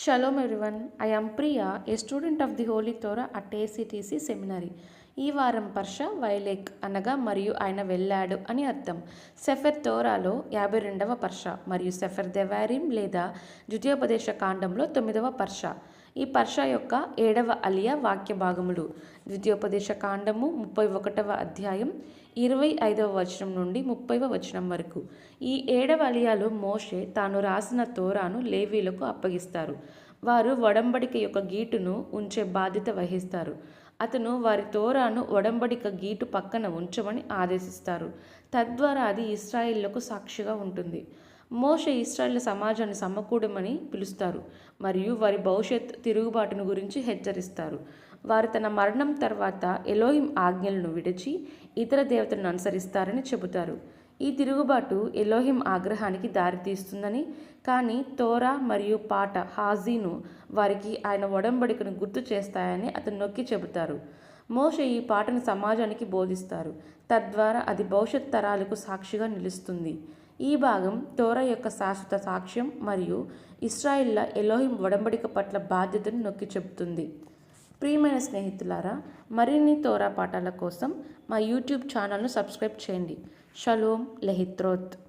Shalom everyone, I am Priya, a student of the Holy Torah at ACTC Seminary. ఈ వారం పర్ష వైలేక్ అనగా మరియు ఆయన వెళ్ళాడు అని అర్థం. సెఫర్ తోరాలో 52వ పర్ష మరియు సెఫర్ దెవారిం లేదా ద్వితీయోపదేశ కాండంలో 9వ పర్ష. ఈ పర్ష యొక్క 7వ అలియా వాక్య భాగములు. ద్వితీయోపదేశ కాండము 31వ అధ్యాయం 25వ వచనం నుండి 30వ వచనం వరకు. ఈ 7వ అలియాలో మోషే తాను రాసిన తోరాను లేవీలకు అప్పగిస్తారు. వారు ఒడంబడిక యొక్క గీటును ఉంచే బాధ్యత వహిస్తారు. అతను వారి తోరాను ఒడంబడిక గీటు పక్కన ఉంచమని ఆదేశిస్తారు. తద్వారా అది ఇశ్రాయేళ్లకు సాక్షిగా ఉంటుంది. మోషే ఇశ్రాయేలు సమాజాన్ని సమకూడమని పిలుస్తారు మరియు వారి భవిష్యత్ తిరుగుబాటును గురించి హెచ్చరిస్తారు. వారు తన మరణం తర్వాత ఎలోహిం ఆజ్ఞలను విడిచి ఇతర దేవతలను అనుసరిస్తారని చెబుతారు. ఈ తిరుగుబాటు ఎలోహిం ఆగ్రహానికి దారితీస్తుందని, కానీ తోరా మరియు పాట హాజీను వారికి ఆయన ఒడంబడికను గుర్తు చేస్తాయని అతను నొక్కి చెబుతారు. మోషే ఈ పాటను సమాజానికి బోధిస్తారు. తద్వారా అది భవిష్యత్ తరాలకు సాక్షిగా నిలుస్తుంది. ఈ భాగం తోరా యొక్క శాశ్వత సాక్ష్యం మరియు ఇశ్రాయేళ్ల ఎలోహిం ఒడంబడిక పట్ల బాధ్యతను నొక్కి చెబుతుంది. ప్రియమైన స్నేహితులారా, మరిన్ని తోరా పాఠాల కోసం మా యూట్యూబ్ ఛానల్ను సబ్స్క్రైబ్ చేయండి. షలోమ్ లెహిత్రోత్.